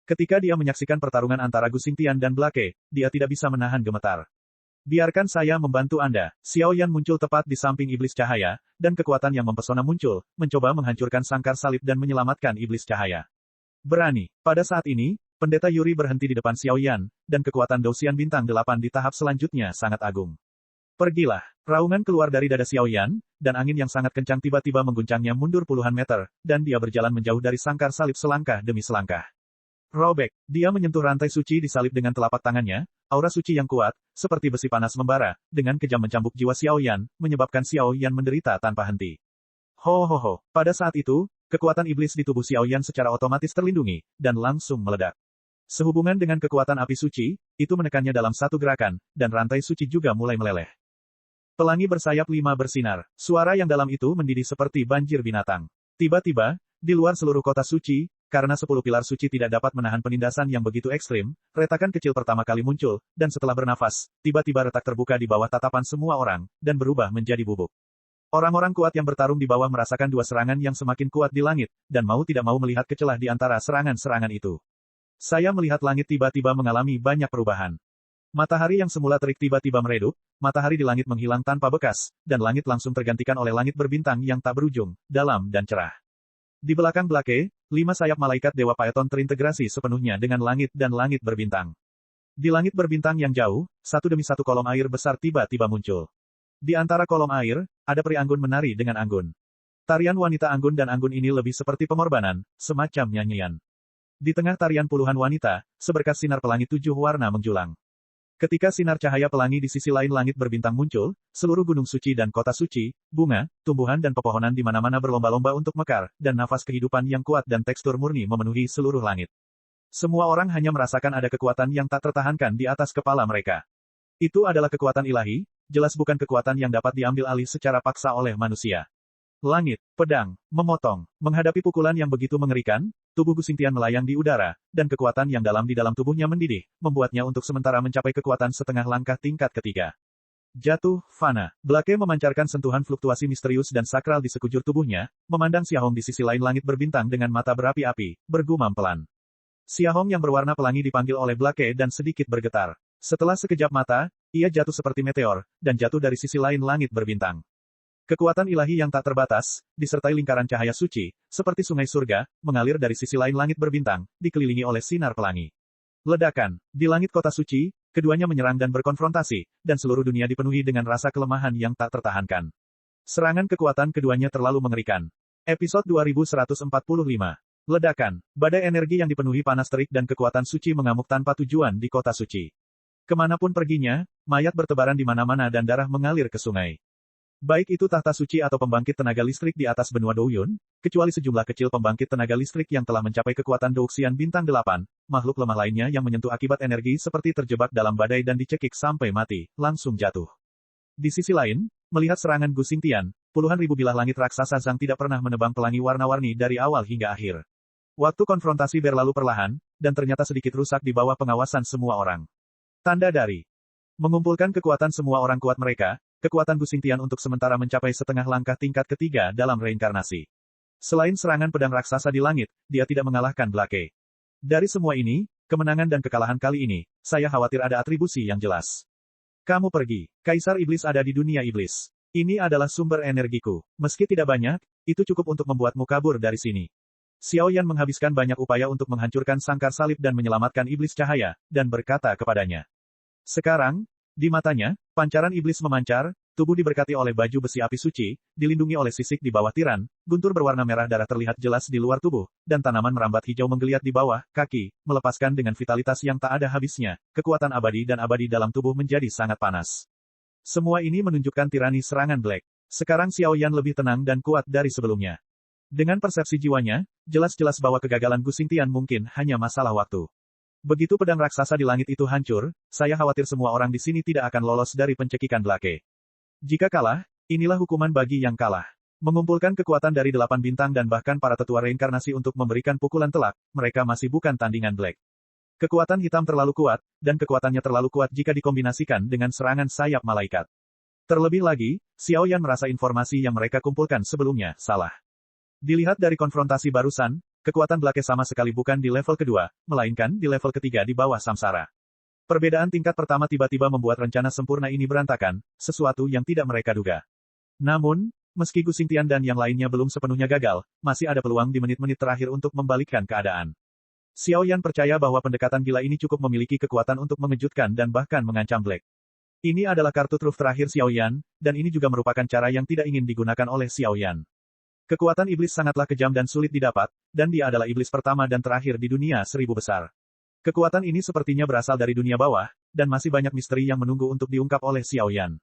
Ketika dia menyaksikan pertarungan antara Gu Xingtian dan Blake, dia tidak bisa menahan gemetar. Biarkan saya membantu Anda. Xiao Yan muncul tepat di samping iblis cahaya, dan kekuatan yang mempesona muncul, mencoba menghancurkan sangkar salib dan menyelamatkan iblis cahaya. Berani. Pada saat ini, Pendeta Yuri berhenti di depan Xiao Yan, dan kekuatan Douxian bintang 8 di tahap selanjutnya sangat agung. Pergilah. Raungan keluar dari dada Xiao Yan, dan angin yang sangat kencang tiba-tiba mengguncangnya mundur puluhan meter, dan dia berjalan menjauh dari sangkar salib selangkah demi selangkah. Robek. Dia menyentuh rantai suci di salib dengan telapak tangannya, aura suci yang kuat, seperti besi panas membara, dengan kejam mencambuk jiwa Xiao Yan, menyebabkan Xiao Yan menderita tanpa henti. Ho ho ho. Pada saat itu, kekuatan iblis di tubuh Xiao Yan secara otomatis terlindungi, dan langsung meledak. Sehubungan dengan kekuatan api suci, itu menekannya dalam satu gerakan, dan rantai suci juga mulai meleleh. Pelangi bersayap 5 bersinar. Suara yang dalam itu mendidih seperti banjir binatang. Tiba-tiba, di luar seluruh kota suci, karena 10 pilar suci tidak dapat menahan penindasan yang begitu ekstrim, retakan kecil pertama kali muncul, dan setelah bernafas, tiba-tiba retak terbuka di bawah tatapan semua orang, dan berubah menjadi bubuk. Orang-orang kuat yang bertarung di bawah merasakan dua serangan yang semakin kuat di langit, dan mau tidak mau melihat kecelah di antara serangan-serangan itu. Saya melihat langit tiba-tiba mengalami banyak perubahan. Matahari yang semula terik tiba-tiba meredup, matahari di langit menghilang tanpa bekas, dan langit langsung tergantikan oleh langit berbintang yang tak berujung, dalam dan cerah. Di belakang Blake, 5 sayap malaikat Dewa Phaeton terintegrasi sepenuhnya dengan langit dan langit berbintang. Di langit berbintang yang jauh, satu demi satu kolom air besar tiba-tiba muncul. Di antara kolom air, ada peri anggun menari dengan anggun. Tarian wanita anggun dan anggun ini lebih seperti pengorbanan, semacam nyanyian. Di tengah tarian puluhan wanita, seberkas sinar pelangi 7 warna menjulang. Ketika sinar cahaya pelangi di sisi lain langit berbintang muncul, seluruh gunung suci dan kota suci, bunga, tumbuhan dan pepohonan di mana-mana berlomba-lomba untuk mekar, dan nafas kehidupan yang kuat dan tekstur murni memenuhi seluruh langit. Semua orang hanya merasakan ada kekuatan yang tak tertahankan di atas kepala mereka. Itu adalah kekuatan ilahi, jelas bukan kekuatan yang dapat diambil alih secara paksa oleh manusia. Langit, pedang, memotong, menghadapi pukulan yang begitu mengerikan, tubuh Gu Xingtian melayang di udara, dan kekuatan yang dalam di dalam tubuhnya mendidih, membuatnya untuk sementara mencapai kekuatan setengah langkah tingkat ketiga. Jatuh, fana. Blake memancarkan sentuhan fluktuasi misterius dan sakral di sekujur tubuhnya, memandang Xiahong di sisi lain langit berbintang dengan mata berapi-api, bergumam pelan. Xiahong yang berwarna pelangi dipanggil oleh Blake dan sedikit bergetar. Setelah sekejap mata, ia jatuh seperti meteor, dan jatuh dari sisi lain langit berbintang. Kekuatan ilahi yang tak terbatas, disertai lingkaran cahaya suci, seperti sungai surga, mengalir dari sisi lain langit berbintang, dikelilingi oleh sinar pelangi. Ledakan. Di langit kota suci, keduanya menyerang dan berkonfrontasi, dan seluruh dunia dipenuhi dengan rasa kelemahan yang tak tertahankan. Serangan kekuatan keduanya terlalu mengerikan. Episode 2145. Ledakan. Badai energi yang dipenuhi panas terik dan kekuatan suci mengamuk tanpa tujuan di kota suci. Kemanapun perginya, mayat bertebaran di mana-mana dan darah mengalir ke sungai. Baik itu tahta suci atau pembangkit tenaga listrik di atas benua Douyun, kecuali sejumlah kecil pembangkit tenaga listrik yang telah mencapai kekuatan Douxian bintang 8, makhluk lemah lainnya yang menyentuh akibat energi seperti terjebak dalam badai dan dicekik sampai mati, langsung jatuh. Di sisi lain, melihat serangan Gu Xingtian, puluhan ribu bilah langit raksasa Zhang tidak pernah menebang pelangi warna-warni dari awal hingga akhir. Waktu konfrontasi berlalu perlahan, dan ternyata sedikit rusak di bawah pengawasan semua orang. Tanda dari mengumpulkan kekuatan semua orang kuat mereka, kekuatan Gu Xingtian untuk sementara mencapai setengah langkah tingkat ketiga dalam reinkarnasi. Selain serangan pedang raksasa di langit, dia tidak mengalahkan Blake. Dari semua ini, kemenangan dan kekalahan kali ini, saya khawatir ada atribusi yang jelas. Kamu pergi. Kaisar Iblis ada di dunia iblis. Ini adalah sumber energiku. Meski tidak banyak, itu cukup untuk membuatmu kabur dari sini. Xiao Yan menghabiskan banyak upaya untuk menghancurkan sangkar salib dan menyelamatkan iblis cahaya, dan berkata kepadanya. Sekarang, di matanya, pancaran iblis memancar, tubuh diberkati oleh baju besi api suci, dilindungi oleh sisik di bawah tiran, guntur berwarna merah darah terlihat jelas di luar tubuh, dan tanaman merambat hijau menggeliat di bawah kaki, melepaskan dengan vitalitas yang tak ada habisnya, kekuatan abadi dan abadi dalam tubuh menjadi sangat panas. Semua ini menunjukkan tirani serangan Black. Sekarang Xiao Yan lebih tenang dan kuat dari sebelumnya. Dengan persepsi jiwanya, jelas-jelas bahwa kegagalan Gu Xingtian mungkin hanya masalah waktu. Begitu pedang raksasa di langit itu hancur, saya khawatir semua orang di sini tidak akan lolos dari pencekikan Blake. Jika kalah, inilah hukuman bagi yang kalah. Mengumpulkan kekuatan dari 8 bintang dan bahkan para tetua reinkarnasi untuk memberikan pukulan telak, mereka masih bukan tandingan Black. Kekuatan hitam terlalu kuat, dan kekuatannya terlalu kuat jika dikombinasikan dengan serangan sayap malaikat. Terlebih lagi, Xiao Yan merasa informasi yang mereka kumpulkan sebelumnya salah. Dilihat dari konfrontasi barusan, kekuatan Blake sama sekali bukan di level kedua, melainkan di level ketiga di bawah samsara. Perbedaan tingkat pertama tiba-tiba membuat rencana sempurna ini berantakan, sesuatu yang tidak mereka duga. Namun, meski Gu Xingtian dan yang lainnya belum sepenuhnya gagal, masih ada peluang di menit-menit terakhir untuk membalikkan keadaan. Xiao Yan percaya bahwa pendekatan gila ini cukup memiliki kekuatan untuk mengejutkan dan bahkan mengancam Black. Ini adalah kartu truf terakhir Xiao Yan, dan ini juga merupakan cara yang tidak ingin digunakan oleh Xiao Yan. Kekuatan iblis sangatlah kejam dan sulit didapat, dan dia adalah iblis pertama dan terakhir di dunia 1000 besar. Kekuatan ini sepertinya berasal dari dunia bawah, dan masih banyak misteri yang menunggu untuk diungkap oleh Xiao Yan.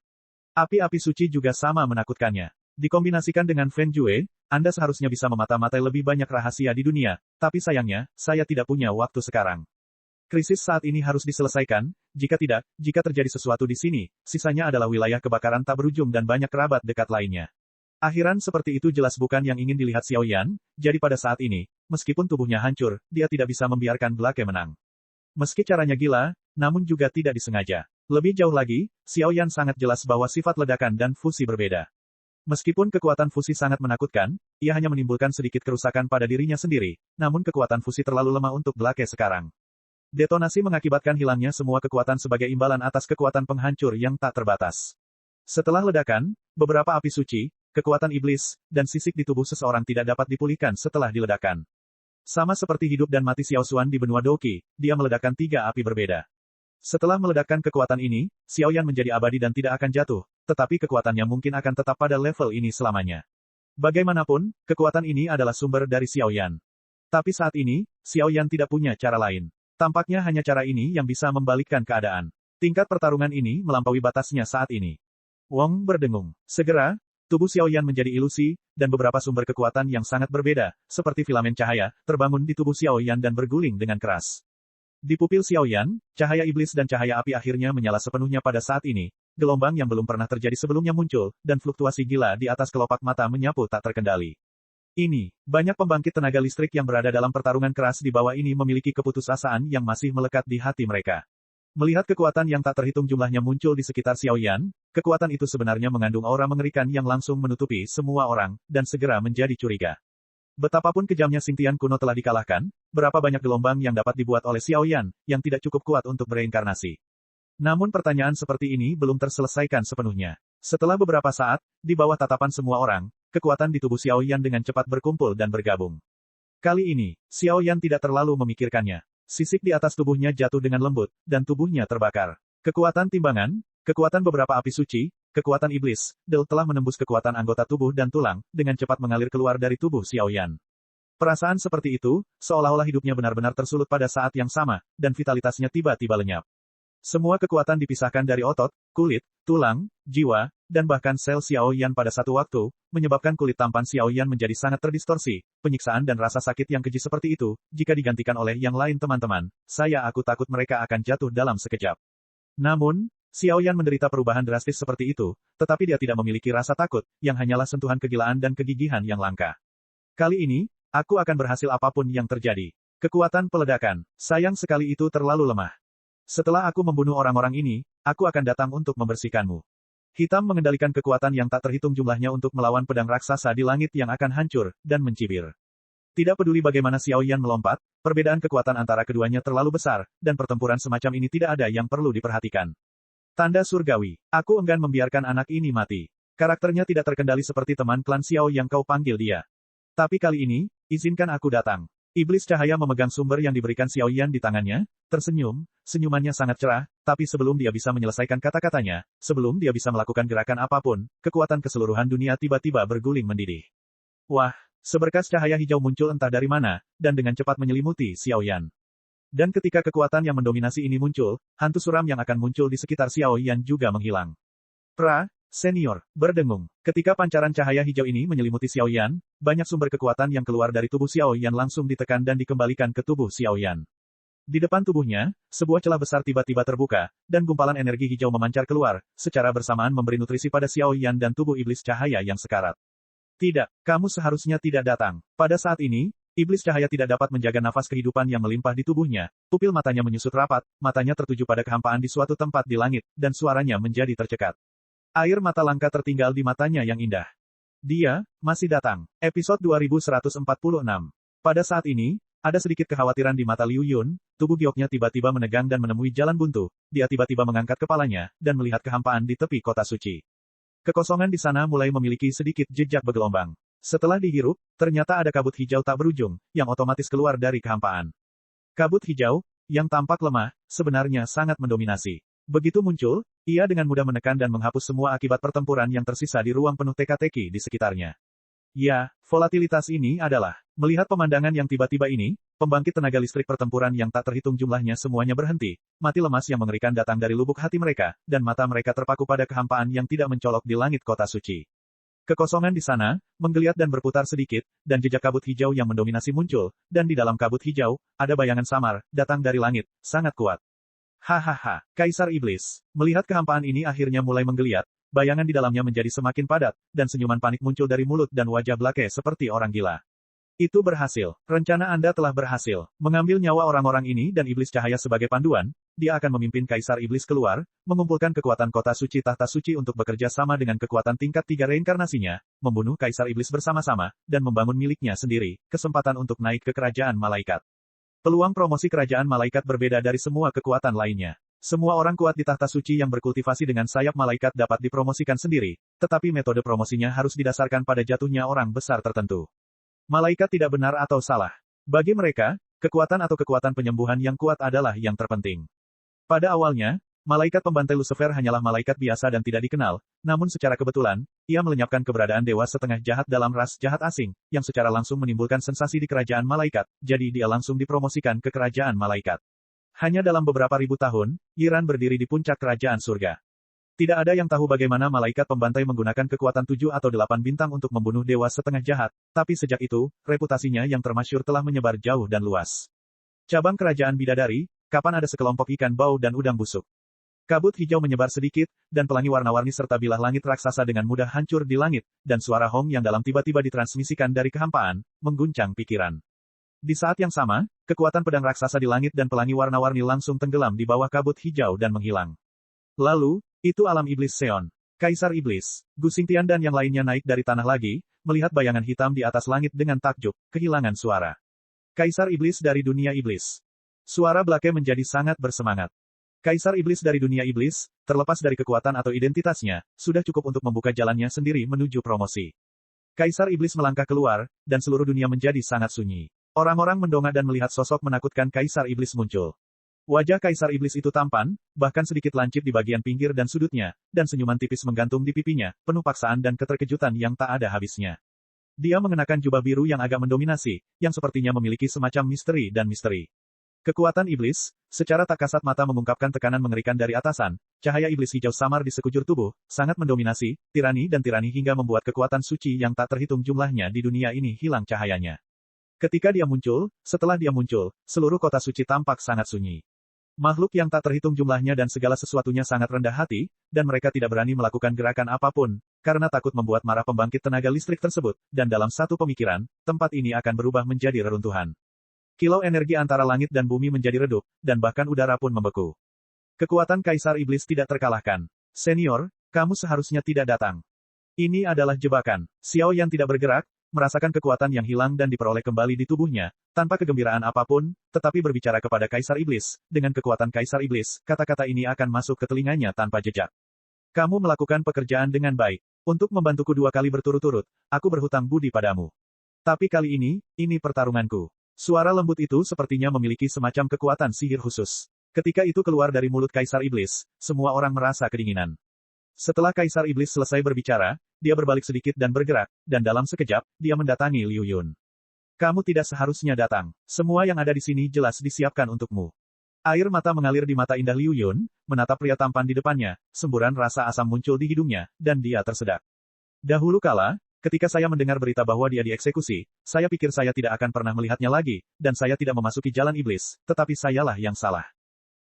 Api-api suci juga sama menakutkannya. Dikombinasikan dengan Feng Jue, Anda seharusnya bisa memata-matai lebih banyak rahasia di dunia, tapi sayangnya, saya tidak punya waktu sekarang. Krisis saat ini harus diselesaikan, jika tidak, jika terjadi sesuatu di sini, sisanya adalah wilayah kebakaran tak berujung dan banyak kerabat dekat lainnya. Akhiran seperti itu jelas bukan yang ingin dilihat Xiao Yan, jadi pada saat ini, meskipun tubuhnya hancur, dia tidak bisa membiarkan Blake menang. Meski caranya gila, namun juga tidak disengaja. Lebih jauh lagi, Xiao Yan sangat jelas bahwa sifat ledakan dan fusi berbeda. Meskipun kekuatan fusi sangat menakutkan, ia hanya menimbulkan sedikit kerusakan pada dirinya sendiri, namun kekuatan fusi terlalu lemah untuk Blake sekarang. Detonasi mengakibatkan hilangnya semua kekuatan sebagai imbalan atas kekuatan penghancur yang tak terbatas. Setelah ledakan, beberapa api suci, kekuatan iblis, dan sisik di tubuh seseorang tidak dapat dipulihkan setelah diledakkan. Sama seperti hidup dan mati Xiao Xuan di benua Doqi, dia meledakkan 3 api berbeda. Setelah meledakkan kekuatan ini, Xiao Yan menjadi abadi dan tidak akan jatuh, tetapi kekuatannya mungkin akan tetap pada level ini selamanya. Bagaimanapun, kekuatan ini adalah sumber dari Xiao Yan. Tapi saat ini, Xiao Yan tidak punya cara lain. Tampaknya hanya cara ini yang bisa membalikkan keadaan. Tingkat pertarungan ini melampaui batasnya saat ini. Wong berdengung. Segera, tubuh Xiao Yan menjadi ilusi, dan beberapa sumber kekuatan yang sangat berbeda, seperti filamen cahaya, terbangun di tubuh Xiao Yan dan berguling dengan keras. Di pupil Xiao Yan, cahaya iblis dan cahaya api akhirnya menyala sepenuhnya pada saat ini. Gelombang yang belum pernah terjadi sebelumnya muncul, dan fluktuasi gila di atas kelopak mata menyapu tak terkendali. Ini, banyak pembangkit tenaga listrik yang berada dalam pertarungan keras di bawah ini memiliki keputusasaan yang masih melekat di hati mereka. Melihat kekuatan yang tak terhitung jumlahnya muncul di sekitar Xiao Yan, kekuatan itu sebenarnya mengandung aura mengerikan yang langsung menutupi semua orang, dan segera menjadi curiga. Betapapun kejamnya Xingtian kuno telah dikalahkan, berapa banyak gelombang yang dapat dibuat oleh Xiao Yan, yang tidak cukup kuat untuk bereinkarnasi. Namun pertanyaan seperti ini belum terselesaikan sepenuhnya. Setelah beberapa saat, di bawah tatapan semua orang, kekuatan di tubuh Xiao Yan dengan cepat berkumpul dan bergabung. Kali ini, Xiao Yan tidak terlalu memikirkannya. Sisik di atas tubuhnya jatuh dengan lembut, dan tubuhnya terbakar. Kekuatan timbangan, kekuatan beberapa api suci, kekuatan iblis, telah menembus kekuatan anggota tubuh dan tulang, dengan cepat mengalir keluar dari tubuh Xiao Yan. Perasaan seperti itu, seolah-olah hidupnya benar-benar tersulut pada saat yang sama, dan vitalitasnya tiba-tiba lenyap. Semua kekuatan dipisahkan dari otot, kulit, tulang, jiwa, dan bahkan sel Xiao Yan pada satu waktu, menyebabkan kulit tampan Xiao Yan menjadi sangat terdistorsi. Penyiksaan dan rasa sakit yang keji seperti itu, jika digantikan oleh yang lain teman-teman, aku takut mereka akan jatuh dalam sekejap. Namun, Xiao Yan menderita perubahan drastis seperti itu, tetapi dia tidak memiliki rasa takut, yang hanyalah sentuhan kegilaan dan kegigihan yang langka. Kali ini, aku akan berhasil apapun yang terjadi. Kekuatan peledakan, sayang sekali itu terlalu lemah. Setelah aku membunuh orang-orang ini, aku akan datang untuk membersihkanmu. Hitam mengendalikan kekuatan yang tak terhitung jumlahnya untuk melawan pedang raksasa di langit yang akan hancur, dan mencibir. Tidak peduli bagaimana Xiao Yan melompat, perbedaan kekuatan antara keduanya terlalu besar, dan pertempuran semacam ini tidak ada yang perlu diperhatikan. Tanda surgawi. Aku enggan membiarkan anak ini mati. Karakternya tidak terkendali seperti teman klan Xiao yang kau panggil dia. Tapi kali ini, izinkan aku datang. Iblis cahaya memegang sumber yang diberikan Xiao Yan di tangannya, tersenyum, senyumannya sangat cerah, tapi sebelum dia bisa menyelesaikan kata-katanya, sebelum dia bisa melakukan gerakan apapun, kekuatan keseluruhan dunia tiba-tiba berguling mendidih. Wah, seberkas cahaya hijau muncul entah dari mana, dan dengan cepat menyelimuti Xiao Yan. Dan ketika kekuatan yang mendominasi ini muncul, hantu suram yang akan muncul di sekitar Xiao Yan juga menghilang. Senior, berdengung. Ketika pancaran cahaya hijau ini menyelimuti Xiao Yan, banyak sumber kekuatan yang keluar dari tubuh Xiao Yan langsung ditekan dan dikembalikan ke tubuh Xiao Yan. Di depan tubuhnya, sebuah celah besar tiba-tiba terbuka, dan gumpalan energi hijau memancar keluar, secara bersamaan memberi nutrisi pada Xiao Yan dan tubuh iblis cahaya yang sekarat. Tidak, kamu seharusnya tidak datang. Pada saat ini, iblis cahaya tidak dapat menjaga nafas kehidupan yang melimpah di tubuhnya, pupil matanya menyusut rapat, matanya tertuju pada kehampaan di suatu tempat di langit, dan suaranya menjadi tercekat. Air mata langka tertinggal di matanya yang indah. Dia, masih datang. Episode 2146. Pada saat ini, ada sedikit kekhawatiran di mata Liu Yun, tubuh gioknya tiba-tiba menegang dan menemui jalan buntu, dia tiba-tiba mengangkat kepalanya, dan melihat kehampaan di tepi kota suci. Kekosongan di sana mulai memiliki sedikit jejak bergelombang. Setelah dihirup, ternyata ada kabut hijau tak berujung, yang otomatis keluar dari kehampaan. Kabut hijau, yang tampak lemah, sebenarnya sangat mendominasi. Begitu muncul, ia dengan mudah menekan dan menghapus semua akibat pertempuran yang tersisa di ruang penuh teka-teki di sekitarnya. Ya, volatilitas ini adalah, melihat pemandangan yang tiba-tiba ini, pembangkit tenaga listrik pertempuran yang tak terhitung jumlahnya semuanya berhenti, mati lemas yang mengerikan datang dari lubuk hati mereka, dan mata mereka terpaku pada kehampaan yang tidak mencolok di langit kota suci. Kekosongan di sana, menggeliat dan berputar sedikit, dan jejak kabut hijau yang mendominasi muncul, dan di dalam kabut hijau, ada bayangan samar, datang dari langit, sangat kuat. Hahaha, Kaisar Iblis. Melihat kehampaan ini akhirnya mulai menggeliat, bayangan di dalamnya menjadi semakin padat, dan senyuman panik muncul dari mulut dan wajah Blake seperti orang gila. Itu berhasil. Rencana Anda telah berhasil. Mengambil nyawa orang-orang ini dan Iblis Cahaya sebagai panduan, dia akan memimpin Kaisar Iblis keluar, mengumpulkan kekuatan kota suci tahta suci untuk bekerja sama dengan kekuatan tingkat 3 reinkarnasinya, membunuh Kaisar Iblis bersama-sama, dan membangun miliknya sendiri, kesempatan untuk naik ke kerajaan malaikat. Peluang promosi kerajaan malaikat berbeda dari semua kekuatan lainnya. Semua orang kuat di tahta suci yang berkultivasi dengan sayap malaikat dapat dipromosikan sendiri, tetapi metode promosinya harus didasarkan pada jatuhnya orang besar tertentu. Malaikat tidak benar atau salah. Bagi mereka, kekuatan atau kekuatan penyembuhan yang kuat adalah yang terpenting. Pada awalnya, malaikat pembantai Lucifer hanyalah malaikat biasa dan tidak dikenal, namun secara kebetulan, ia melenyapkan keberadaan dewa setengah jahat dalam ras jahat asing, yang secara langsung menimbulkan sensasi di kerajaan malaikat, jadi dia langsung dipromosikan ke kerajaan malaikat. Hanya dalam beberapa ribu tahun, Yiran berdiri di puncak kerajaan surga. Tidak ada yang tahu bagaimana malaikat pembantai menggunakan kekuatan 7 atau 8 bintang untuk membunuh dewa setengah jahat, tapi sejak itu, reputasinya yang termasyhur telah menyebar jauh dan luas. Cabang kerajaan bidadari, kapan ada sekelompok ikan bau dan udang busuk. Kabut hijau menyebar sedikit, dan pelangi warna-warni serta bilah langit raksasa dengan mudah hancur di langit, dan suara Hong yang dalam tiba-tiba ditransmisikan dari kehampaan, mengguncang pikiran. Di saat yang sama, kekuatan pedang raksasa di langit dan pelangi warna-warni langsung tenggelam di bawah kabut hijau dan menghilang. Lalu, itu alam iblis Seon. Kaisar Iblis, Gu Xingtian dan yang lainnya naik dari tanah lagi, melihat bayangan hitam di atas langit dengan takjub, kehilangan suara. Kaisar Iblis dari dunia iblis. Suara Blake menjadi sangat bersemangat. Kaisar Iblis dari dunia iblis, terlepas dari kekuatan atau identitasnya, sudah cukup untuk membuka jalannya sendiri menuju promosi. Kaisar Iblis melangkah keluar, dan seluruh dunia menjadi sangat sunyi. Orang-orang mendongak dan melihat sosok menakutkan Kaisar Iblis muncul. Wajah Kaisar Iblis itu tampan, bahkan sedikit lancip di bagian pinggir dan sudutnya, dan senyuman tipis menggantung di pipinya, penuh paksaan dan keterkejutan yang tak ada habisnya. Dia mengenakan jubah biru yang agak mendominasi, yang sepertinya memiliki semacam misteri dan misteri. Kekuatan iblis, secara tak kasat mata mengungkapkan tekanan mengerikan dari atasan, cahaya iblis hijau samar di sekujur tubuh, sangat mendominasi, tirani hingga membuat kekuatan suci yang tak terhitung jumlahnya di dunia ini hilang cahayanya. Ketika dia muncul, setelah dia muncul, seluruh kota suci tampak sangat sunyi. Makhluk yang tak terhitung jumlahnya dan segala sesuatunya sangat rendah hati, dan mereka tidak berani melakukan gerakan apapun, karena takut membuat marah pembangkit tenaga listrik tersebut, dan dalam satu pemikiran, tempat ini akan berubah menjadi reruntuhan. Kilau energi antara langit dan bumi menjadi redup, dan bahkan udara pun membeku. Kekuatan Kaisar Iblis tidak terkalahkan. Senior, kamu seharusnya tidak datang. Ini adalah jebakan. Xiao Yan tidak bergerak, merasakan kekuatan yang hilang dan diperoleh kembali di tubuhnya, tanpa kegembiraan apapun, tetapi berbicara kepada Kaisar Iblis, dengan kekuatan Kaisar Iblis, kata-kata ini akan masuk ke telinganya tanpa jejak. Kamu melakukan pekerjaan dengan baik. Untuk membantuku 2 kali berturut-turut, aku berhutang budi padamu. Tapi kali ini pertarunganku. Suara lembut itu sepertinya memiliki semacam kekuatan sihir khusus. Ketika itu keluar dari mulut Kaisar Iblis, semua orang merasa kedinginan. Setelah Kaisar Iblis selesai berbicara, dia berbalik sedikit dan bergerak, dan dalam sekejap, dia mendatangi Liu Yun. Kamu tidak seharusnya datang. Semua yang ada di sini jelas disiapkan untukmu. Air mata mengalir di mata indah Liu Yun, menatap pria tampan di depannya, semburan rasa asam muncul di hidungnya, dan dia tersedak. Dahulu kala, ketika saya mendengar berita bahwa dia dieksekusi, saya pikir saya tidak akan pernah melihatnya lagi, dan saya tidak memasuki jalan iblis, tetapi sayalah yang salah.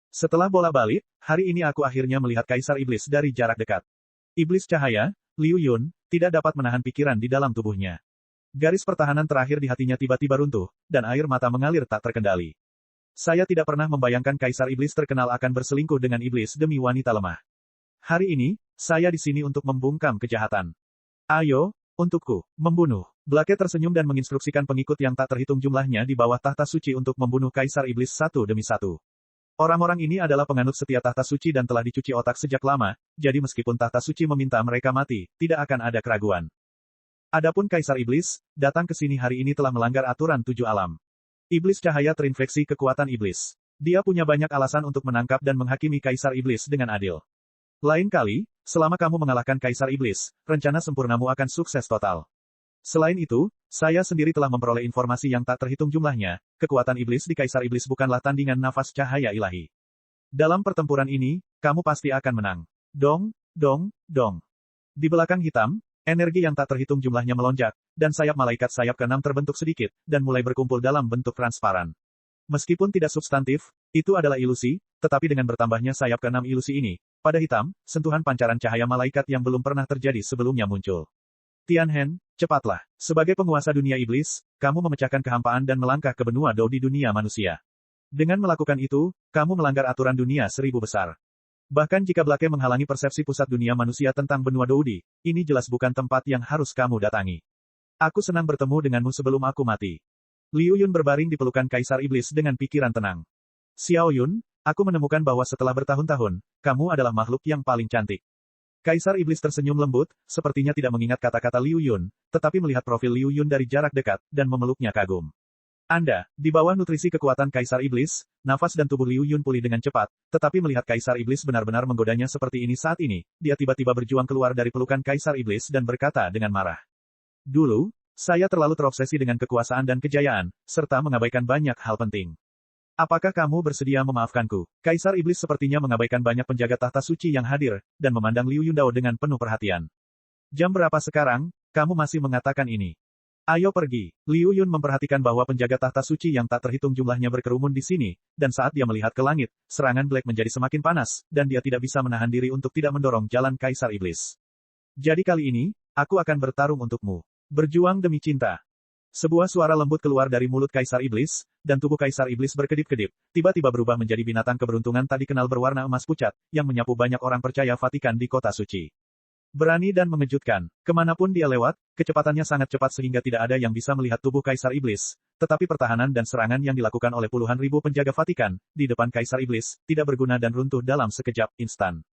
Setelah bolak-balik, hari ini aku akhirnya melihat Kaisar Iblis dari jarak dekat. Iblis cahaya, Liu Yun, tidak dapat menahan pikiran di dalam tubuhnya. Garis pertahanan terakhir di hatinya tiba-tiba runtuh, dan air mata mengalir tak terkendali. Saya tidak pernah membayangkan Kaisar Iblis terkenal akan berselingkuh dengan iblis demi wanita lemah. Hari ini, saya di sini untuk membungkam kejahatan. Ayo, untukku, membunuh. Blake tersenyum dan menginstruksikan pengikut yang tak terhitung jumlahnya di bawah tahta suci untuk membunuh Kaisar Iblis satu demi satu. Orang-orang ini adalah penganut setia tahta suci dan telah dicuci otak sejak lama, jadi meskipun tahta suci meminta mereka mati, tidak akan ada keraguan. Adapun Kaisar Iblis, datang ke sini hari ini telah melanggar aturan 7 alam. Iblis cahaya terinfeksi kekuatan iblis. Dia punya banyak alasan untuk menangkap dan menghakimi Kaisar Iblis dengan adil. Lain kali, selama kamu mengalahkan Kaisar Iblis, rencana sempurnamu akan sukses total. Selain itu, saya sendiri telah memperoleh informasi yang tak terhitung jumlahnya, kekuatan iblis di Kaisar Iblis bukanlah tandingan nafas cahaya ilahi. Dalam pertempuran ini, kamu pasti akan menang. Dong, dong, dong. Di belakang hitam, energi yang tak terhitung jumlahnya melonjak, dan sayap malaikat sayap ke-6 terbentuk sedikit, dan mulai berkumpul dalam bentuk transparan. Meskipun tidak substantif, itu adalah ilusi, tetapi dengan bertambahnya sayap ke-6 ilusi ini, pada hitam, sentuhan pancaran cahaya malaikat yang belum pernah terjadi sebelumnya muncul. Tianhen, cepatlah. Sebagai penguasa dunia iblis, kamu memecahkan kehampaan dan melangkah ke benua Dou di dunia manusia. Dengan melakukan itu, kamu melanggar aturan dunia 1000 besar. Bahkan jika Blake menghalangi persepsi pusat dunia manusia tentang benua Doudi, ini jelas bukan tempat yang harus kamu datangi. Aku senang bertemu denganmu sebelum aku mati. Liu Yun berbaring di pelukan Kaisar Iblis dengan pikiran tenang. Xiao Yun, aku menemukan bahwa setelah bertahun-tahun, kamu adalah makhluk yang paling cantik. Kaisar Iblis tersenyum lembut, sepertinya tidak mengingat kata-kata Liu Yun, tetapi melihat profil Liu Yun dari jarak dekat, dan memeluknya kagum. Anda, di bawah nutrisi kekuatan Kaisar Iblis, nafas dan tubuh Liu Yun pulih dengan cepat, tetapi melihat Kaisar Iblis benar-benar menggodanya seperti ini saat ini, dia tiba-tiba berjuang keluar dari pelukan Kaisar Iblis dan berkata dengan marah. Dulu, saya terlalu terobsesi dengan kekuasaan dan kejayaan, serta mengabaikan banyak hal penting. Apakah kamu bersedia memaafkanku? Kaisar Iblis sepertinya mengabaikan banyak penjaga tahta suci yang hadir, dan memandang Liu Yundao dengan penuh perhatian. Jam berapa sekarang, kamu masih mengatakan ini? Ayo pergi. Liu Yun memperhatikan bahwa penjaga tahta suci yang tak terhitung jumlahnya berkerumun di sini, dan saat dia melihat ke langit, serangan Black menjadi semakin panas, dan dia tidak bisa menahan diri untuk tidak mendorong jalan Kaisar Iblis. Jadi kali ini, aku akan bertarung untukmu. Berjuang demi cinta. Sebuah suara lembut keluar dari mulut Kaisar Iblis, dan tubuh Kaisar Iblis berkedip-kedip, tiba-tiba berubah menjadi binatang keberuntungan tadi kenal berwarna emas pucat, yang menyapu banyak orang percaya Vatikan di kota suci. Berani dan mengejutkan, kemanapun dia lewat, kecepatannya sangat cepat sehingga tidak ada yang bisa melihat tubuh Kaisar Iblis, tetapi pertahanan dan serangan yang dilakukan oleh puluhan ribu penjaga Vatikan, di depan Kaisar Iblis, tidak berguna dan runtuh dalam sekejap instan.